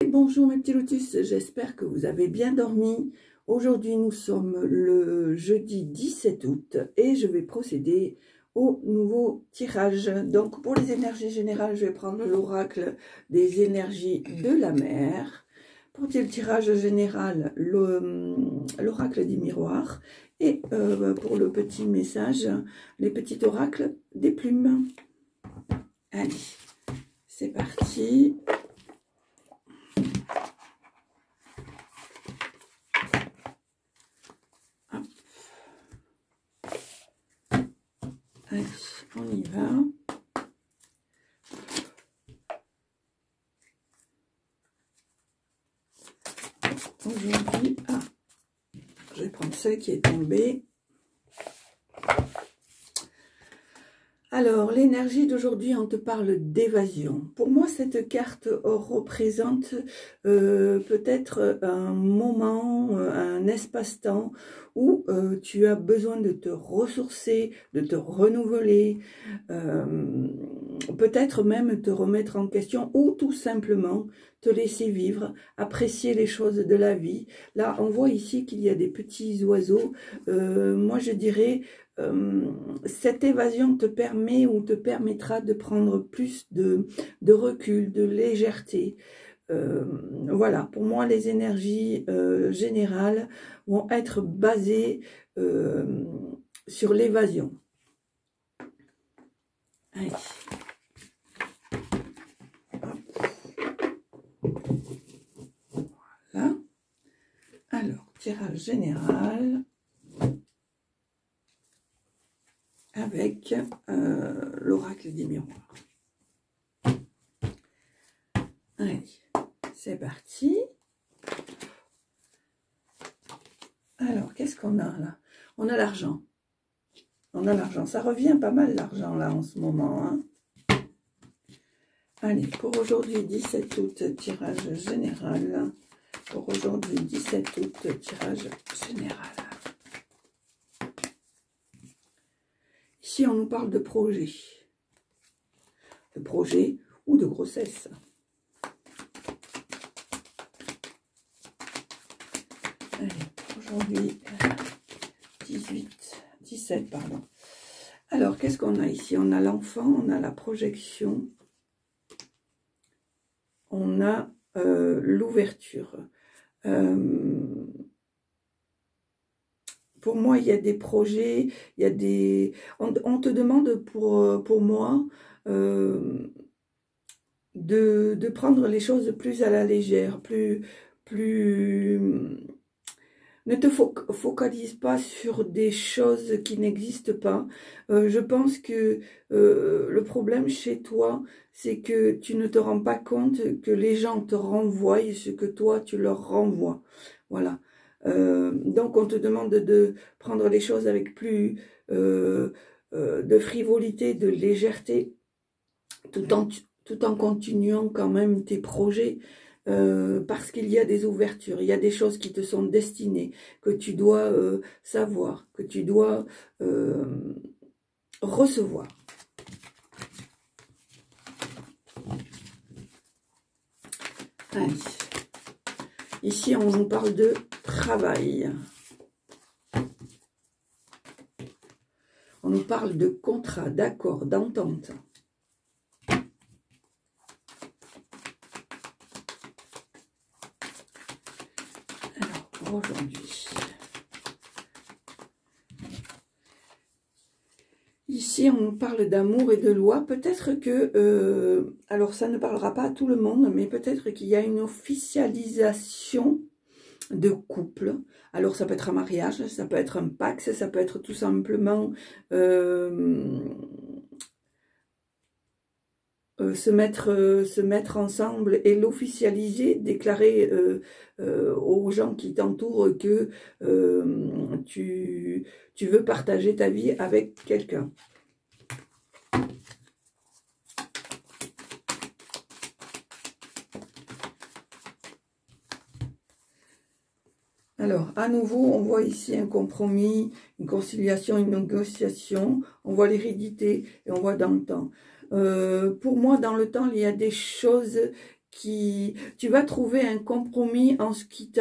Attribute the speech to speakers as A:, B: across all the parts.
A: Bonjour mes petits lotus, j'espère que vous avez bien dormi. Aujourd'hui nous sommes le jeudi 17 août et je vais procéder au nouveau tirage. Donc pour les énergies générales, je vais prendre l'oracle des énergies de la mer. Pour le tirage général, l'oracle des miroirs. Et pour le petit message, les petits oracles des plumes. Allez, c'est parti. Allez, on y va. Aujourd'hui, je vais prendre celle qui est tombée. Alors, l'énergie d'aujourd'hui, on te parle d'évasion. Pour moi, cette carte représente peut-être un moment, un espace-temps où tu as besoin de te ressourcer, de te renouveler, peut-être même te remettre en question ou tout simplement te laisser vivre, apprécier les choses de la vie. Là, on voit ici qu'il y a des petits oiseaux. Moi, je dirais... cette évasion te permet ou te permettra de prendre plus de recul, de légèreté. Voilà, pour moi, les énergies générales vont être basées sur l'évasion. Allez. Voilà. Alors, tirage général. Avec l'oracle des miroirs. Allez, c'est parti. Alors, qu'est-ce qu'on a là? On a l'argent. On a l'argent. Ça revient pas mal l'argent là en ce moment. Hein. Allez, pour aujourd'hui 17 août, tirage général. Pour aujourd'hui 17 août, tirage général. Ici, on nous parle de projet ou de grossesse. Allez, aujourd'hui, 17, pardon. Alors, qu'est-ce qu'on a ici? On a l'enfant, on a la projection, on a l'ouverture. Pour moi, il y a des projets, il y a des... On te demande pour moi de prendre les choses plus à la légère, ne te focalise pas sur des choses qui n'existent pas. Je pense que le problème chez toi, c'est que tu ne te rends pas compte que les gens te renvoient ce que toi, tu leur renvoies. Voilà. Donc, on te demande de prendre les choses avec plus de frivolité, de légèreté, tout en continuant quand même tes projets, parce qu'il y a des ouvertures, il y a des choses qui te sont destinées, que tu dois savoir, que tu dois recevoir. Allez. Ici, on nous parle de travail. On nous parle de contrat, d'accord, d'entente. Alors, pour aujourd'hui. Ici, on nous parle d'amour et de loi. Peut-être que, alors ça ne parlera pas à tout le monde, mais peut-être qu'il y a une officialisation de couple. Alors ça peut être un mariage, ça peut être un pax, ça peut être tout simplement se mettre ensemble et l'officialiser, déclarer aux gens qui t'entourent que tu veux partager ta vie avec quelqu'un. Alors, à nouveau, on voit ici un compromis, une conciliation, une négociation. On voit l'hérédité et on voit dans le temps. Pour moi, dans le temps, il y a des choses tu vas trouver un compromis en ce qui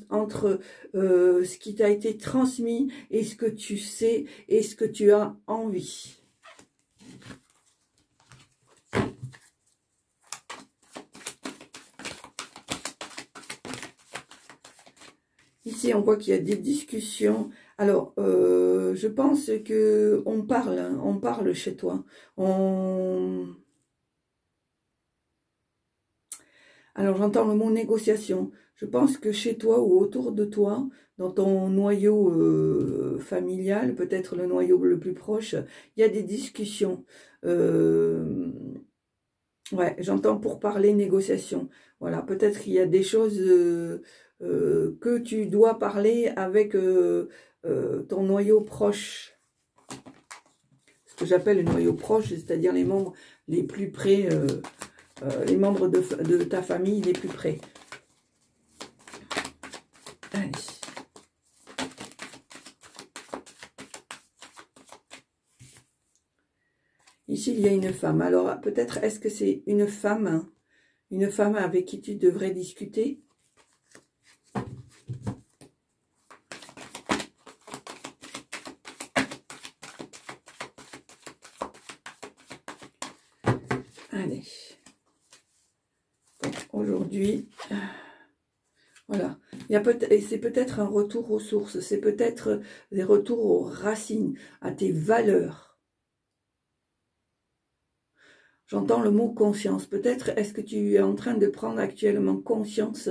A: entre ce qui t'a été transmis et ce que tu sais et ce que tu as envie. Ici, on voit qu'il y a des discussions. Alors, je pense que on parle chez toi. Alors, j'entends le mot négociation. Je pense que chez toi ou autour de toi, dans ton noyau familial, peut-être le noyau le plus proche, il y a des discussions. Ouais, j'entends pour parler négociation. Voilà, peut-être qu'il y a des choses que tu dois parler avec ton noyau proche. Ce que j'appelle le noyau proche, c'est-à-dire les membres les plus près, les membres de ta famille les plus près. Allez. Ici, il y a une femme. Alors, peut-être, est-ce que c'est une femme avec qui tu devrais discuter? Allez. Aujourd'hui, voilà. C'est peut-être un retour aux sources. C'est peut-être des retours aux racines, à tes valeurs. J'entends le mot conscience. Peut-être est-ce que tu es en train de prendre actuellement conscience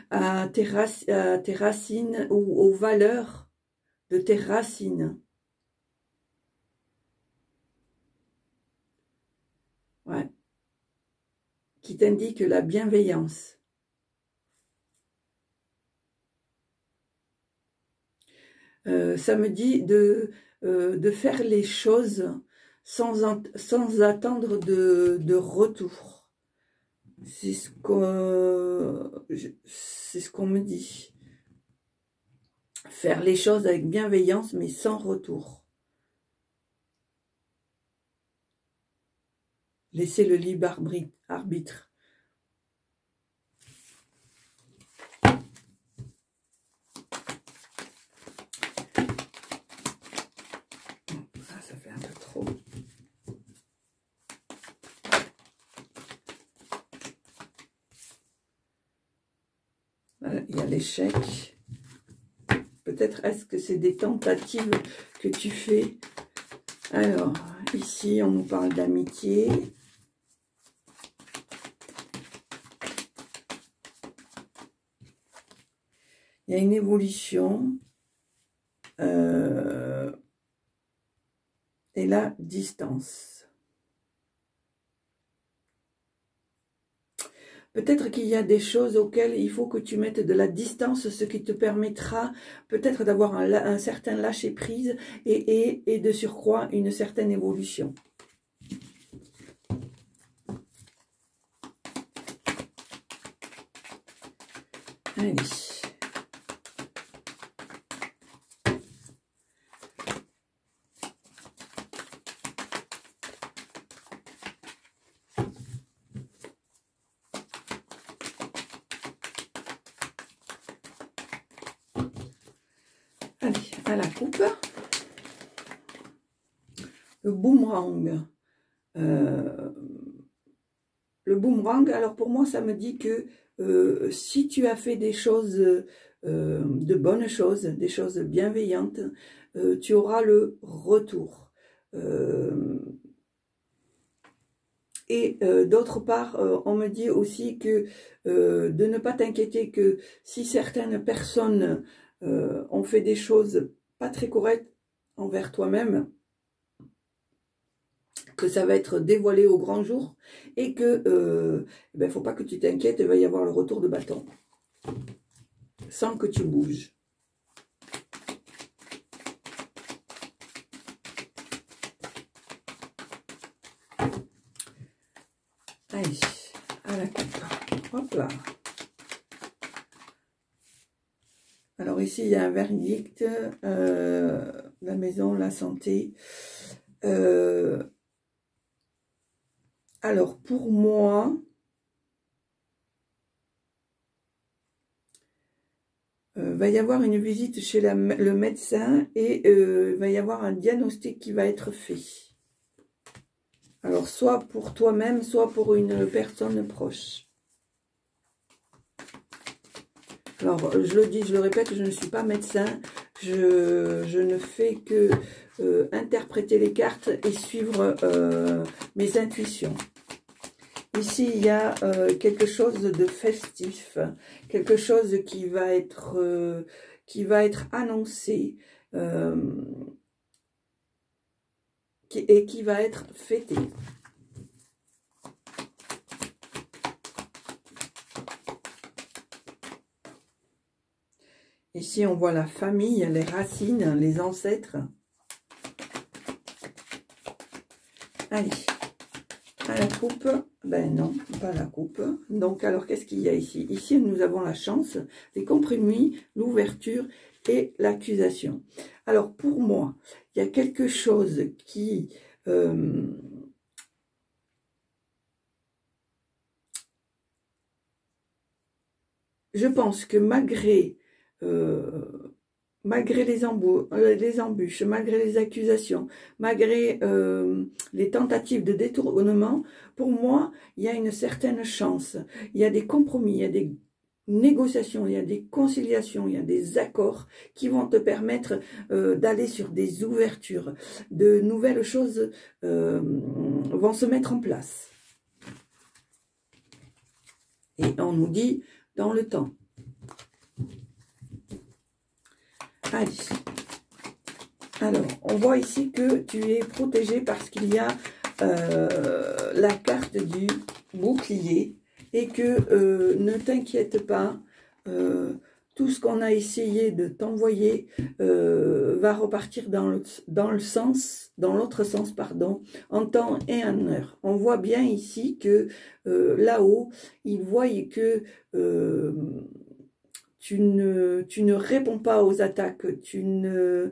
A: à tes racines ou aux valeurs de tes racines. Ouais. Qui t'indique la bienveillance. Ça me dit de faire les choses sans attendre de retour. C'est ce qu'on me dit. Faire les choses avec bienveillance, mais sans retour. Laisser le libre arbitre. Ah, ça fait un peu trop. Voilà, il y a l'échec. Peut-être est-ce que c'est des tentatives que tu fais. Alors, ici, on nous parle d'amitié. Il y a une évolution. Et la distance. Peut-être qu'il y a des choses auxquelles il faut que tu mettes de la distance, ce qui te permettra peut-être d'avoir un certain lâcher-prise et de surcroît une certaine évolution. Allez. Allez, à la coupe. Le boomerang. Le boomerang, alors pour moi, ça me dit que si tu as fait des choses, de bonnes choses, des choses bienveillantes, tu auras le retour. Et d'autre part, on me dit aussi que de ne pas t'inquiéter que si certaines personnes ont fait des choses pas très correctes envers toi-même, que ça va être dévoilé au grand jour et que ben, faut pas que tu t'inquiètes, il va y avoir le retour de bâton sans que tu bouges. Allez, à la coupe. Hop là. Alors ici, il y a un verdict. La maison, la santé. Alors, pour moi, Va y avoir une visite chez le médecin et va y avoir un diagnostic qui va être fait. Alors, soit pour toi-même, soit pour une personne proche. Alors, je le dis, je le répète, je ne suis pas médecin. Je ne fais que interpréter les cartes et suivre mes intuitions. Ici, il y a quelque chose de festif, quelque chose qui va être annoncé et qui va être fêté. Ici, on voit la famille, les racines, les ancêtres. Allez, à la coupe. Ben non, pas la coupe. Donc, alors, qu'est-ce qu'il y a ici? Ici, nous avons la chance, les compromis, l'ouverture et l'accusation. Alors, pour moi, il y a quelque chose qui... je pense que malgré les embûches, malgré les accusations, malgré les tentatives de détournement, pour moi, il y a une certaine chance. Il y a des compromis, il y a des négociations, il y a des conciliations, il y a des accords qui vont te permettre d'aller sur des ouvertures. De nouvelles choses vont se mettre en place. Et on nous dit dans le temps. Allez. Alors, on voit ici que tu es protégé parce qu'il y a la carte du bouclier et que ne t'inquiète pas, tout ce qu'on a essayé de t'envoyer va repartir dans l'autre sens, pardon, en temps et en heure. On voit bien ici que là-haut, ils voient que tu ne réponds pas aux attaques, tu ne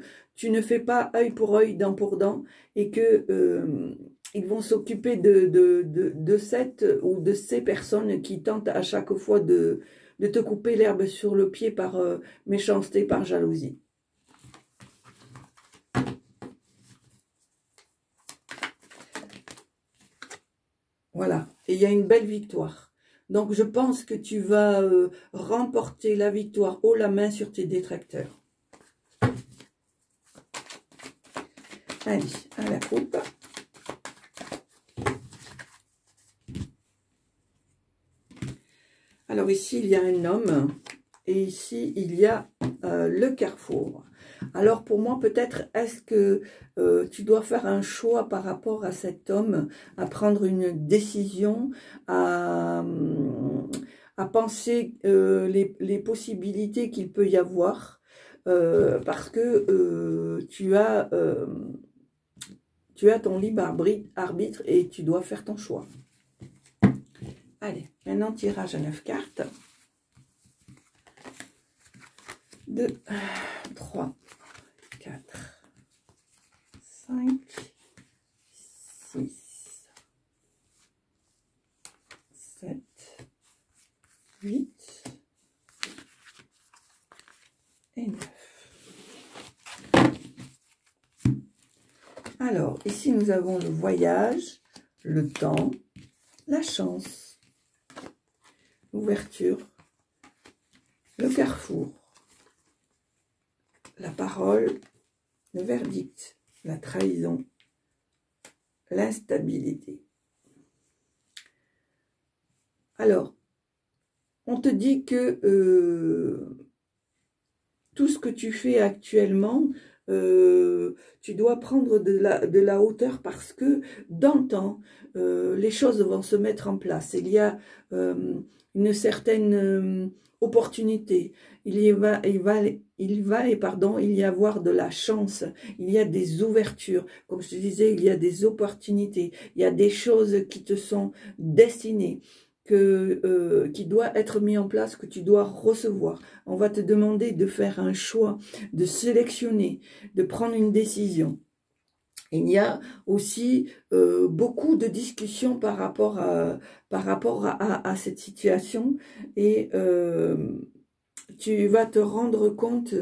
A: fais pas œil pour œil, dent pour dent, et que ils vont s'occuper de cette ou de ces personnes qui tentent à chaque fois de te couper l'herbe sur le pied par méchanceté, par jalousie. Voilà, et il y a une belle victoire. Donc, je pense que tu vas remporter la victoire haut la main sur tes détracteurs. Allez, à la coupe. Alors, ici, il y a un homme. Et ici, il y a le carrefour. Alors, pour moi, peut-être, est-ce que tu dois faire un choix par rapport à cet homme, à prendre une décision, à penser les possibilités qu'il peut y avoir, parce que tu as ton libre arbitre et tu dois faire ton choix. Allez, maintenant, tirage à 9 cartes. 2, 3, 4, 5, 6, 7, 8 et 9. Alors, ici, nous avons le voyage, le temps, la chance, l'ouverture, le carrefour, la parole, le verdict, la trahison, l'instabilité. Alors, on te dit que tout ce que tu fais actuellement, tu dois prendre de la hauteur parce que dans le temps, les choses vont se mettre en place. Il y a une certaine opportunité. Il va y avoir de la chance. Il y a des ouvertures. Comme je te disais, il y a des opportunités. Il y a des choses qui te sont destinées, qui doit être mis en place, que tu dois recevoir. On va te demander de faire un choix, de sélectionner, de prendre une décision. Il y a aussi beaucoup de discussions par rapport à cette situation et tu vas te rendre compte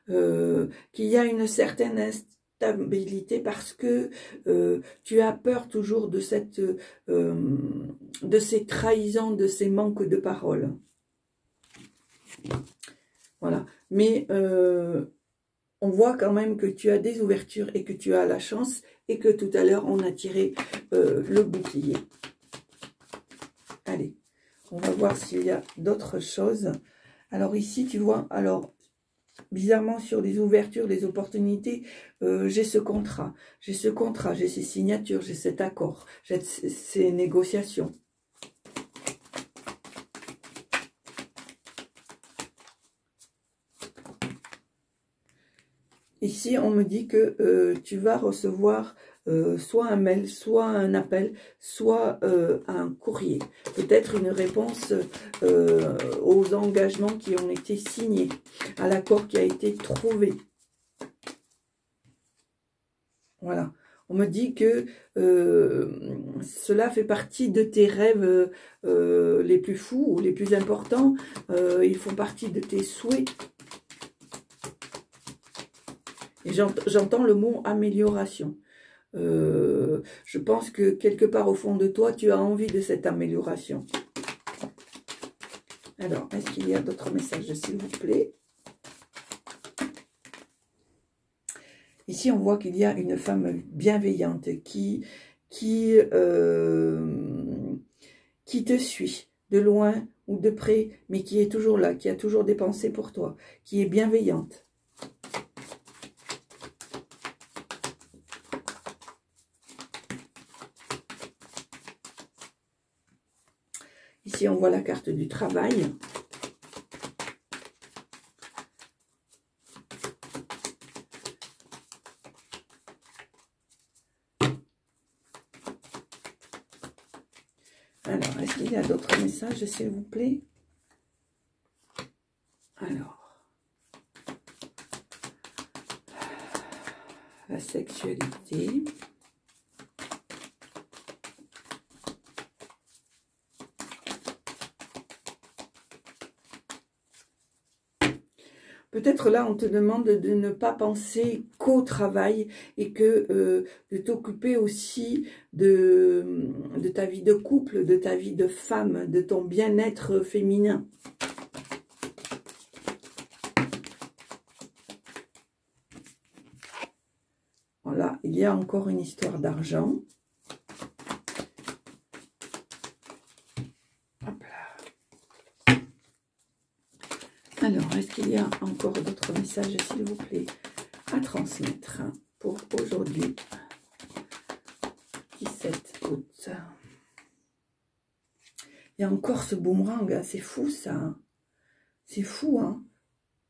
A: qu'il y a une certaine instabilité parce que tu as peur toujours de ces trahisons, de ces manques de parole. Voilà. Mais on voit quand même que tu as des ouvertures et que tu as la chance et que tout à l'heure, on a tiré le bouclier. Allez, on va voir s'il y a d'autres choses. Alors ici, tu vois, alors bizarrement sur les ouvertures, les opportunités, j'ai ce contrat, j'ai ces signatures, j'ai cet accord, j'ai ces négociations. Ici, on me dit que tu vas recevoir soit un mail, soit un appel, soit un courrier. Peut-être une réponse aux engagements qui ont été signés, à l'accord qui a été trouvé. Voilà. On me dit que cela fait partie de tes rêves les plus fous ou les plus importants. Ils font partie de tes souhaits. Et j'entends le mot amélioration. Je pense que quelque part au fond de toi, tu as envie de cette amélioration. Alors, est-ce qu'il y a d'autres messages, s'il vous plaît? Ici, on voit qu'il y a une femme bienveillante qui te suit de loin ou de près, mais qui est toujours là, qui a toujours des pensées pour toi, qui est bienveillante. Ici, on voit la carte du travail. Alors, est-ce qu'il y a d'autres messages, s'il vous plaît? Alors, la sexualité. Peut-être là, on te demande de ne pas penser qu'au travail et que de t'occuper aussi de ta vie de couple, de ta vie de femme, de ton bien-être féminin. Voilà, il y a encore une histoire d'argent. Alors, est-ce qu'il y a encore d'autres messages, s'il vous plaît, à transmettre pour aujourd'hui, 17 août. Il y a encore ce boomerang, hein, c'est fou ça. C'est fou, hein.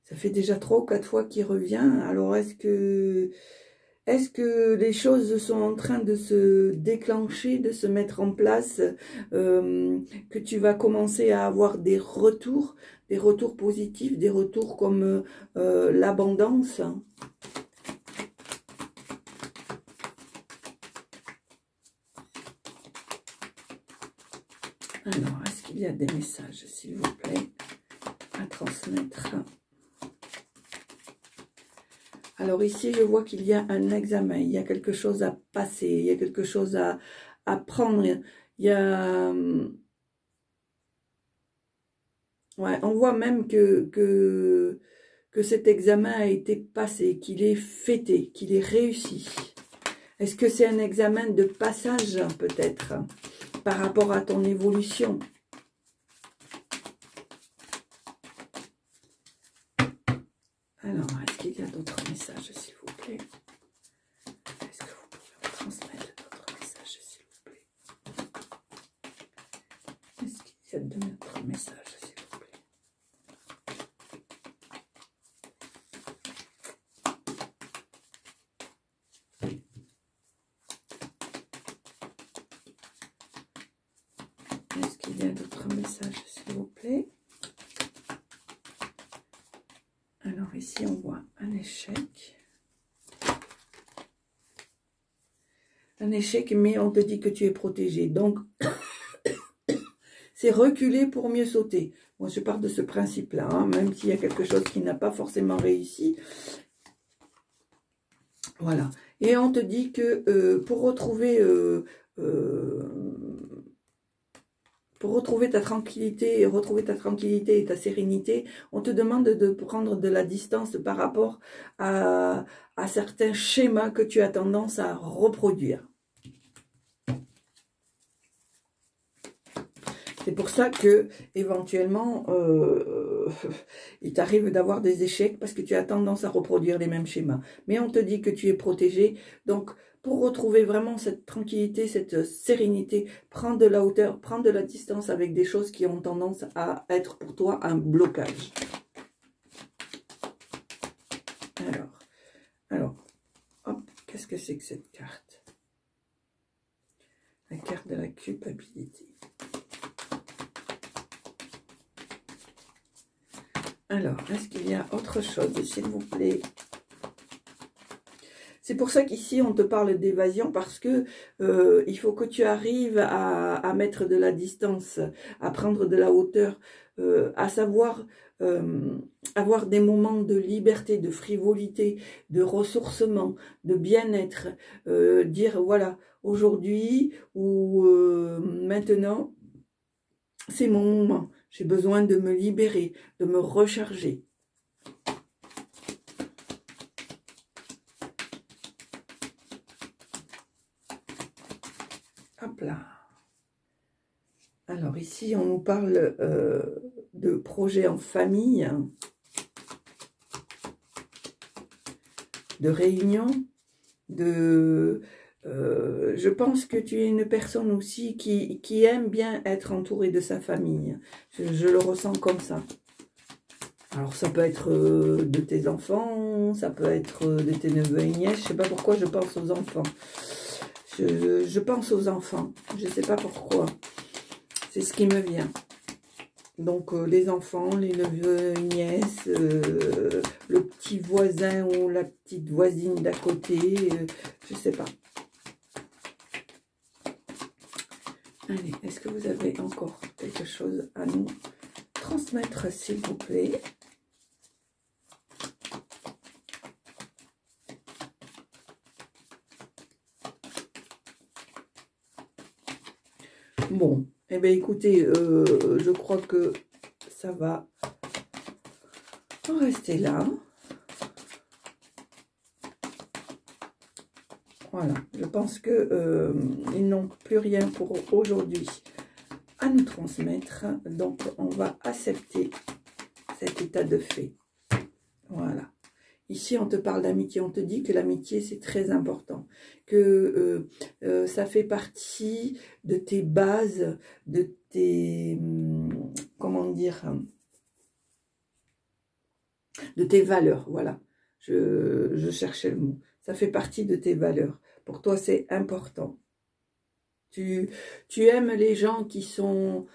A: Ça fait déjà 3 ou 4 fois qu'il revient. Alors, est-ce que les choses sont en train de se déclencher, de se mettre en place, que tu vas commencer à avoir des retours positifs, des retours comme l'abondance. Alors, est-ce qu'il y a des messages, s'il vous plaît, à transmettre? Alors ici, je vois qu'il y a un examen, il y a quelque chose à passer, il y a quelque chose à prendre. Il y a... Ouais, on voit même que cet examen a été passé, qu'il est fêté, qu'il est réussi. Est-ce que c'est un examen de passage, peut-être, par rapport à ton évolution? Alors, est-ce qu'il y a d'autres messages, s'il vous plaît? Est-ce que vous pouvez me transmettre d'autres messages, s'il vous plaît? Est-ce qu'il y a d'autres messages, s'il vous plaît? Est-ce qu'il y a d'autres messages, s'il vous plaît? Alors ici, on voit un échec. Un échec, mais on te dit que tu es protégé. Donc, c'est reculer pour mieux sauter. Moi, je pars de ce principe-là, hein, même s'il y a quelque chose qui n'a pas forcément réussi. Voilà. Et on te dit que pour retrouver ta tranquillité, et ta sérénité, on te demande de prendre de la distance par rapport à certains schémas que tu as tendance à reproduire. C'est pour ça que, éventuellement, il t'arrive d'avoir des échecs parce que tu as tendance à reproduire les mêmes schémas. Mais on te dit que tu es protégé. Donc, pour retrouver vraiment cette tranquillité, cette sérénité, prends de la hauteur, prends de la distance avec des choses qui ont tendance à être pour toi un blocage. Alors, hop, qu'est-ce que c'est que cette carte? La carte de la culpabilité. Alors, est-ce qu'il y a autre chose, s'il vous plaît? C'est pour ça qu'ici, on te parle d'évasion, parce que il faut que tu arrives à mettre de la distance, à prendre de la hauteur, à savoir avoir des moments de liberté, de frivolité, de ressourcement, de bien-être, dire, voilà, aujourd'hui ou maintenant, c'est mon moment. J'ai besoin de me libérer, de me recharger. Hop là. Alors ici, on nous parle de projets en famille, de réunions, je pense que tu es une personne aussi qui aime bien être entourée de sa famille. Je le ressens comme ça. Alors ça peut être de tes enfants, ça peut être de tes neveux et nièces. Je ne sais pas pourquoi je pense aux enfants. Je pense aux enfants. Je ne sais pas pourquoi. C'est ce qui me vient. Donc les enfants, les neveux, les nièces, le petit voisin ou la petite voisine d'à côté, je ne sais pas. Allez, est-ce que vous avez encore quelque chose à nous transmettre, s'il vous plaît? Bon, eh bien écoutez, je crois que ça va en rester là. Voilà, je pense que ils n'ont plus rien pour aujourd'hui à nous transmettre. Donc, on va accepter cet état de fait. Voilà. Ici, on te parle d'amitié. On te dit que l'amitié, c'est très important. Que ça fait partie de tes bases, de tes... comment dire? De tes valeurs, voilà. Je cherchais le mot. Ça fait partie de tes valeurs. Pour toi, c'est important. Tu aimes les gens qui sont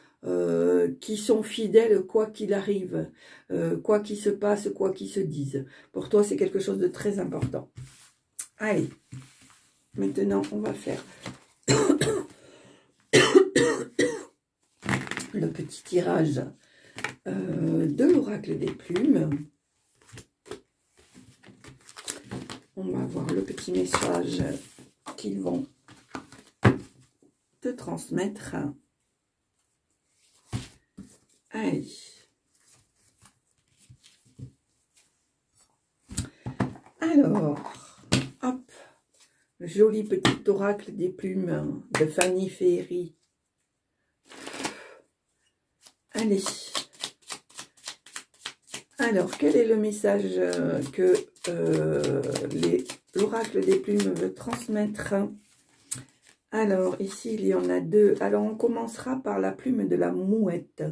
A: fidèles quoi qu'il arrive, quoi qu'il se passe, quoi qu'ils se dise. Pour toi, c'est quelque chose de très important. Allez, maintenant, on va faire le petit tirage de l'oracle des plumes. On va voir le petit message qu'ils vont te transmettre. Allez. Alors, hop, le joli petit oracle des plumes de Fanny Féerie. Allez. Alors, quel est le message que l'oracle des plumes veut transmettre? Alors, ici, il y en a deux. Alors, on commencera par la plume de la mouette.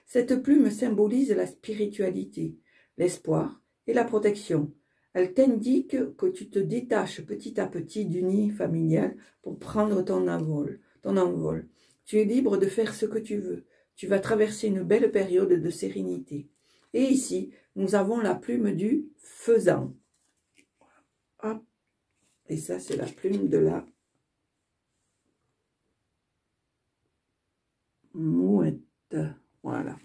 A: Cette plume symbolise la spiritualité, l'espoir et la protection. Elle t'indique que tu te détaches petit à petit du nid familial pour prendre ton envol. Tu es libre de faire ce que tu veux. Tu vas traverser une belle période de sérénité. Et ici, nous avons la plume du faisan. Hop. Et ça, c'est la plume de la mouette. Voilà.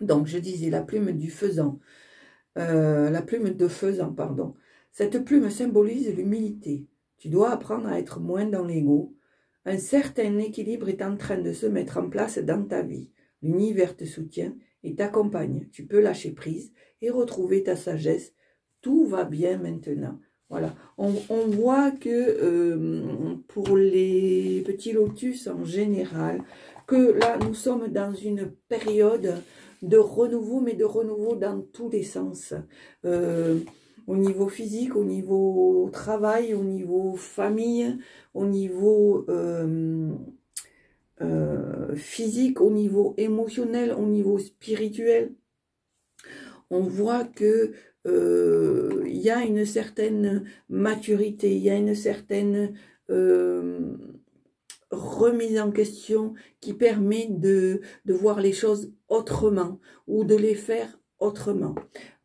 A: Donc, je disais la plume du faisan, la plume de faisan, pardon. Cette plume symbolise l'humilité. Tu dois apprendre à être moins dans l'ego. Un certain équilibre est en train de se mettre en place dans ta vie. L'univers te soutient et t'accompagne. Tu peux lâcher prise et retrouver ta sagesse. Tout va bien maintenant. Voilà. On voit que pour les petits lotus en général, que là, nous sommes dans une période de renouveau, mais de renouveau dans tous les sens. Au niveau physique, au niveau travail, au niveau famille, au niveau physique, au niveau émotionnel, au niveau spirituel. On voit que il y a une certaine maturité, il y a une certaine remise en question qui permet de voir les choses autrement ou de les faire autrement.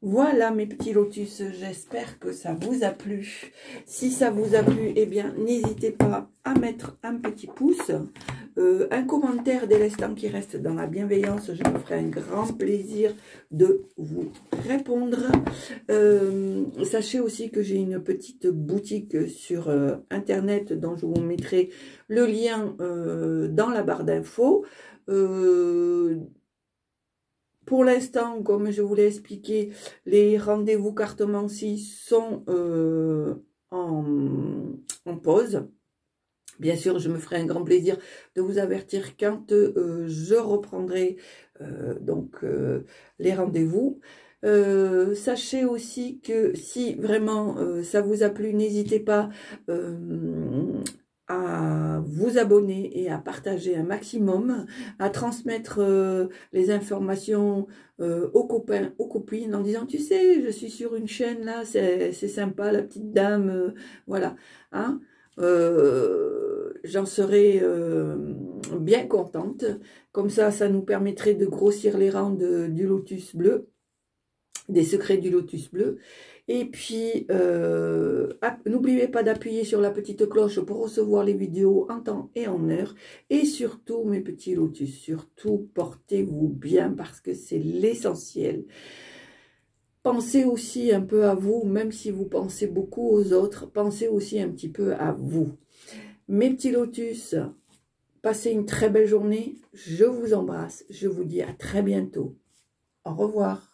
A: Voilà mes petits lotus, j'espère que ça vous a plu. Si ça vous a plu, eh bien n'hésitez pas à mettre un petit pouce, un commentaire dès l'instant qui reste dans la bienveillance. Je me ferai un grand plaisir de vous répondre. Sachez aussi que j'ai une petite boutique sur internet dont je vous mettrai le lien dans la barre d'infos. Pour l'instant, comme je vous l'ai expliqué, les rendez-vous cartomancie sont en pause. Bien sûr, je me ferai un grand plaisir de vous avertir quand je reprendrai les rendez-vous. Sachez aussi que si vraiment ça vous a plu, n'hésitez pas à vous abonner et à partager un maximum, à transmettre les informations aux copains, aux copines en disant, tu sais, je suis sur une chaîne là, c'est sympa, la petite dame, voilà, hein. J'en serais bien contente. Comme ça nous permettrait de grossir les rangs du lotus bleu, des secrets du lotus bleu. Et puis, n'oubliez pas d'appuyer sur la petite cloche pour recevoir les vidéos en temps et en heure. Et surtout, mes petits lotus, surtout, portez-vous bien parce que c'est l'essentiel. Pensez aussi un peu à vous, même si vous pensez beaucoup aux autres, pensez aussi un petit peu à vous. Mes petits lotus, passez une très belle journée. Je vous embrasse. Je vous dis à très bientôt. Au revoir.